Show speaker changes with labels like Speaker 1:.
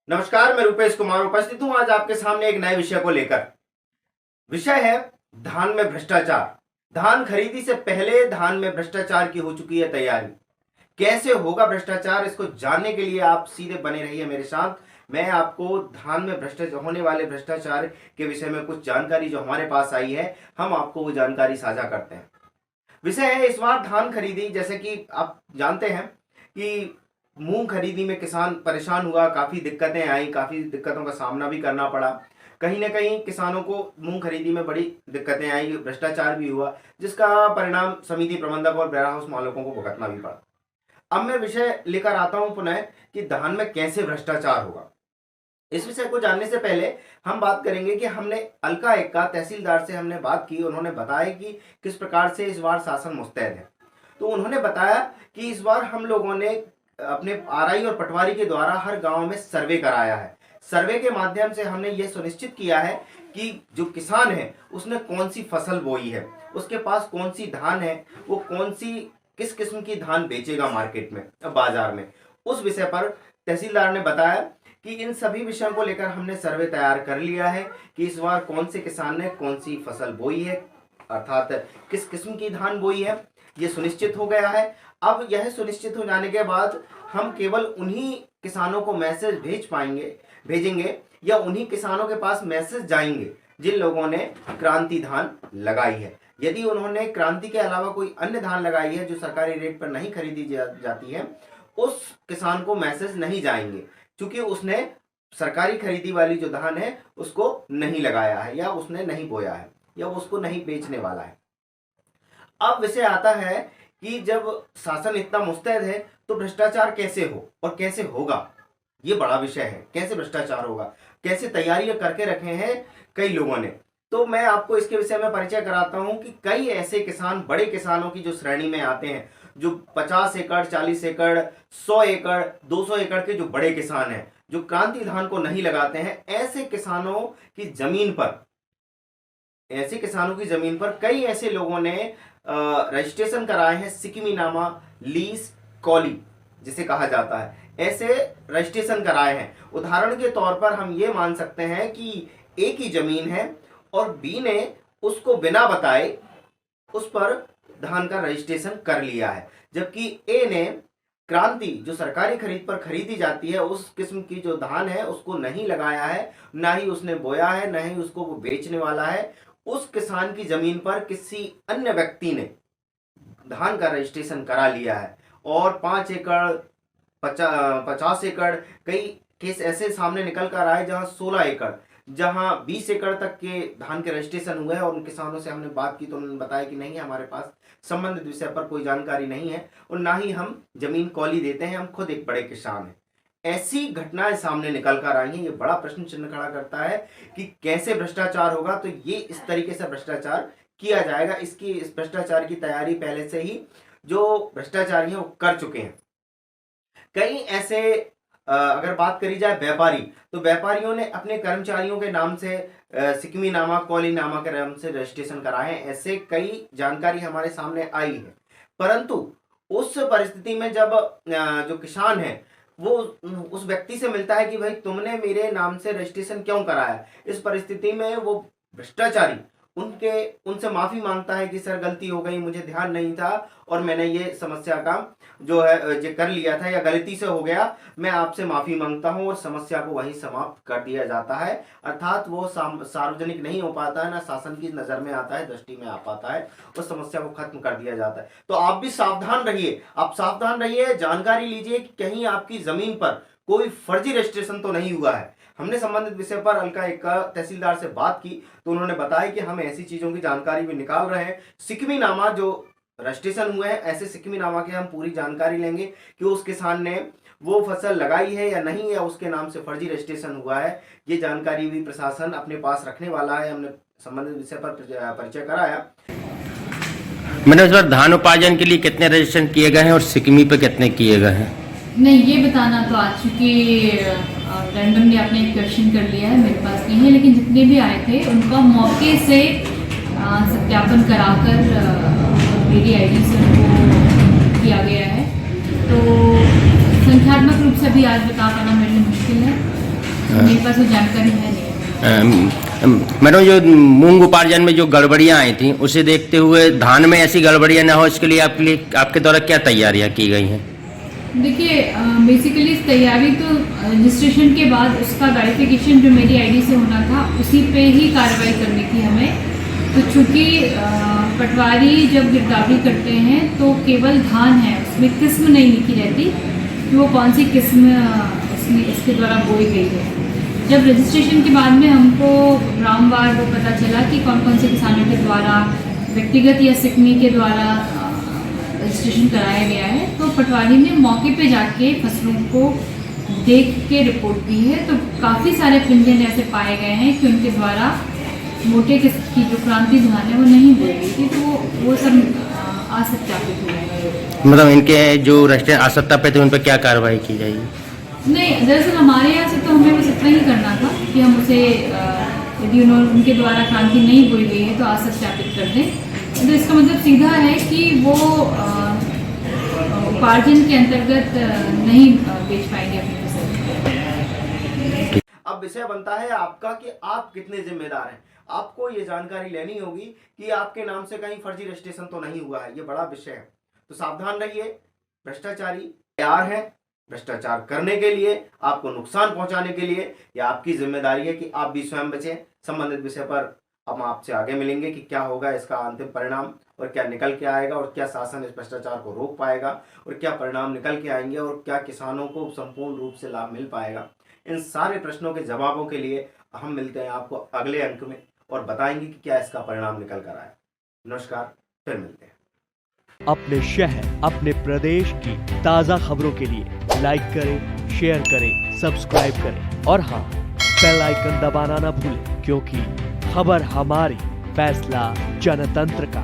Speaker 1: नमस्कार, मैं रूपेश कुमार उपस्थित हूं आज आपके सामने एक नए विषय को लेकर। विषय है धान में भ्रष्टाचार। धान खरीदी से पहले धान में भ्रष्टाचार की हो चुकी है तैयारी। कैसे होगा भ्रष्टाचार, इसको जानने के लिए आप सीधे बने रहिए मेरे साथ। मैं आपको धान में भ्रष्टाचार होने वाले भ्रष्टाचार के विषय में कुछ जानकारी जो हमारे पास आई है, हम आपको वो जानकारी साझा करते हैं। विषय है इस बार धान खरीदी। जैसे कि आप जानते हैं कि मूंग खरीदी में किसान परेशान हुआ, काफ़ी दिक्कतें आई, काफ़ी दिक्कतों का सामना भी करना पड़ा। कहीं ना कहीं किसानों को मूंग खरीदी में बड़ी दिक्कतें आई, भ्रष्टाचार भी हुआ, जिसका परिणाम समिति प्रबंधक और वेयर हाउस मालिकों को भुगतना भी पड़ा। अब मैं विषय लेकर आता हूं पुनः कि धान में कैसे भ्रष्टाचार होगा। इस विषय को जानने से पहले हम बात करेंगे कि हमने अलका एक्का तहसीलदार से हमने बात की। उन्होंने बताया कि किस प्रकार से इस बार शासन मुस्तैद है। तो उन्होंने बताया कि इस बार हम लोगों ने अपने आरआई और पटवारी के द्वारा हर गांव में सर्वे कराया है। सर्वे के माध्यम से हमने ये सुनिश्चित किया है कि जो किसान है उसने कौन सी फसल बोई है, उसके पास कौन सी धान है, वो कौन सी किस किस्म की धान बेचेगा मार्केट में, बाजार में। उस विषय पर तहसीलदार ने बताया कि इन सभी विषयों को लेकर हमने सर्वे तैयार कर लिया है कि इस बार कौन से किसान ने कौन सी फसल बोई है, अर्थात किस किस्म की धान बोई है, ये सुनिश्चित हो गया है। अब यह सुनिश्चित हो जाने के बाद हम केवल उन्हीं किसानों को मैसेज भेजेंगे या उन्हीं किसानों के पास मैसेज जाएंगे जिन लोगों ने क्रांति धान लगाई है। यदि उन्होंने क्रांति के अलावा कोई अन्य धान लगाई है जो सरकारी रेट पर नहीं खरीदी जाती है, उस किसान को मैसेज नहीं जाएंगे, क्योंकि उसने सरकारी खरीदी वाली जो धान है उसको नहीं लगाया है या उसने नहीं बोया है या उसको नहीं बेचने वाला है। अब विषय आता है कि जब शासन इतना मुस्तैद है तो भ्रष्टाचार कैसे हो और कैसे होगा, ये बड़ा विषय है। कैसे भ्रष्टाचार होगा, कैसे तैयारियां करके रखे हैं कई लोगों ने। तो मैं आपको इसके विषय में परिचय कराता हूं कि कई ऐसे किसान बड़े किसानों की जो श्रेणी में आते हैं, जो 50 एकड़ 40 एकड़ 100 एकड़ 200 एकड़ के जो बड़े किसान हैं, जो क्रांति धान को नहीं लगाते हैं, ऐसे किसानों की जमीन पर कई ऐसे लोगों ने रजिस्ट्रेशन कराए हैं। सिक्किमी नामा लीज कॉली जिसे कहा जाता है, ऐसे रजिस्ट्रेशन कराए हैं। उदाहरण के तौर पर हम ये मान सकते हैं कि ए की जमीन है और बी ने उसको बिना बताए उस पर धान का रजिस्ट्रेशन कर लिया है, जबकि ए ने क्रांति जो सरकारी खरीद पर खरीदी जाती है उस किस्म की जो धान है उसको नहीं लगाया है, ना ही उसने बोया है, ना ही उसको वो बेचने वाला है। उस किसान की जमीन पर किसी अन्य व्यक्ति ने धान का रजिस्ट्रेशन करा लिया है और 5 एकड़ 50 एकड़, कई केस ऐसे सामने निकल कर आए जहां 16 एकड़, जहां 20 एकड़ तक के धान के रजिस्ट्रेशन हुए हैं। और उन किसानों से हमने बात की तो उन्होंने बताया कि नहीं, हमारे पास संबंधित विषय पर कोई जानकारी नहीं है और ना ही हम जमीन कॉली देते हैं, हम खुद एक बड़े किसान हैं। ऐसी घटनाएं सामने निकल कर आई हैं। ये बड़ा प्रश्न चिन्ह खड़ा करता है कि कैसे भ्रष्टाचार होगा। तो ये इस तरीके से भ्रष्टाचार किया जाएगा। इस भ्रष्टाचार की तैयारी पहले से ही जो भ्रष्टाचारी हैं वो कर चुके हैं। कई ऐसे अगर बात करी जाए व्यापारी, तो व्यापारियों ने अपने कर्मचारियों के नाम से सिक्किमी नामा कॉली नामा के नाम से रजिस्ट्रेशन कराए हैं। ऐसे कई जानकारी हमारे सामने आई है। परंतु उस परिस्थिति में जब जो किसान है वो उस व्यक्ति से मिलता है कि भाई तुमने मेरे नाम से रजिस्ट्रेशन क्यों कराया, इस परिस्थिति में वो भ्रष्टाचारी उनसे माफी मांगता है कि सर गलती हो गई, मुझे ध्यान नहीं था और मैंने ये समस्या का जो है जो कर लिया था या गलती से हो गया, मैं आपसे माफी मांगता हूं, और समस्या को वहीं समाप्त कर दिया जाता है। अर्थात वो सार्वजनिक नहीं हो पाता है, ना शासन की नजर में आता है, दृष्टि में आ पाता है, उस समस्या को खत्म कर दिया जाता है। तो आप भी सावधान रहिए, आप सावधान रहिए, जानकारी लीजिए कि कहीं आपकी जमीन पर कोई फर्जी रजिस्ट्रेशन तो नहीं हुआ है। हमने संबंधित विषय पर अलका एक्का तहसीलदार से बात की तो उन्होंने बताया कि हम ऐसी चीजों की जानकारी भी निकाल रहे हैं। सिक्किमी नामा जो रजिस्ट्रेशन हुए हैं, ऐसे सिक्किमी नामा की हम पूरी जानकारी लेंगे कि उस किसान ने वो फसल लगाई है या नहीं, या उसके नाम से फर्जी रजिस्ट्रेशन हुआ है। ये जानकारी भी प्रशासन अपने पास रखने वाला है। हमने संबंधित विषय पर परिचय कराया।
Speaker 2: मैंने इस बार धान उपार्जन के लिए कितने रजिस्ट्रेशन किए गए हैं और सिक्किमी पे कितने किए गए हैं?
Speaker 3: नहीं, ये बताना तो आज चूँकि रैंडमली आपने एक क्वेश्चन कर लिया है, मेरे पास नहीं है, लेकिन जितने भी आए थे उनका मौके से सत्यापन कराकर मेरी आईडी से उनको किया गया है। तो संख्यात्मक रूप से भी आज बता पाना मेरे लिए मुश्किल है। मेरे पास वो जानकारी है नहीं।
Speaker 2: मैडम, जो मूंग उपार्जन में जो गड़बड़ियां आई थी उसे देखते हुए धान में ऐसी गड़बड़ियां ना हो, इसके लिए आपके द्वारा क्या तैयारियां की गई हैं?
Speaker 3: देखिए, बेसिकली तैयारी तो रजिस्ट्रेशन के बाद उसका वेरिफिकेशन जो मेरी आईडी से होना था उसी पे ही कार्रवाई करनी थी हमें। तो चूँकि पटवारी जब गिरदावरी करते हैं तो केवल धान है, उसमें किस्म नहीं लिखी रहती कि वो कौन सी किस्म इसके द्वारा बोई गई है। जब रजिस्ट्रेशन के बाद में हमको ग्रामवार वो पता चला कि कौन कौन से किसानों के द्वारा व्यक्तिगत या सिकमी के द्वारा रजिस्ट्रेशन कराया गया है, तो पटवारी ने मौके पे जाके फसलों को देख के रिपोर्ट दी है। तो काफ़ी सारे पिंजन ऐसे पाए गए हैं कि उनके द्वारा मोटे किस्म की जो क्रांति धान है वो नहीं बोई गई थी, तो वो सब असत्यापित हो गए।
Speaker 2: मतलब इनके जो रजिस्ट्रेशन असत्यापित है उन पर क्या कार्रवाई की जाएगी?
Speaker 3: नहीं, दरअसल हमारे यहाँ से तो हमें बस इतना ही करना था कि हम उसे यदि उनके द्वारा क्रांति नहीं बोई गई है तो असत्यापित कर दें। तो इसका मतलब सीधा है कि वो उपार्जन के अंतर्गत नहीं बेच पाएंगे अपनी फसल।
Speaker 1: अब विषय बनता है आपका कि आप कितने जिम्मेदार हैं। आपको ये जानकारी लेनी होगी कि आपके नाम से कहीं फर्जी रजिस्ट्रेशन तो नहीं हुआ है, ये बड़ा विषय है। तो सावधान रहिए, भ्रष्टाचारी तैयार है भ्रष्टाचार करने के लिए, आपको नुकसान पहुंचाने के लिए। यह आपकी जिम्मेदारी है कि आप भी स्वयं बचें। संबंधित विषय पर हम आपसे आगे मिलेंगे कि क्या होगा इसका अंतिम परिणाम और क्या निकल के आएगा और क्या शासन इस भ्रष्टाचार को रोक पाएगा और क्या परिणाम निकल के आएंगे और क्या किसानों को संपूर्ण रूप से लाभ मिल पाएगा। इन सारे प्रश्नों के जवाबों के लिए हम मिलते हैं आपको अगले अंक में और बताएंगे कि क्या इसका परिणाम निकल कर आया। नमस्कार, फिर मिलते हैं।
Speaker 4: अपने शहर, अपने प्रदेश की ताज़ा खबरों के लिए लाइक करें, शेयर करें, सब्सक्राइब करें और हाँ, बेल आइकन दबाना ना भूलें, क्योंकि खबर हमारी, फैसला जनतंत्र का।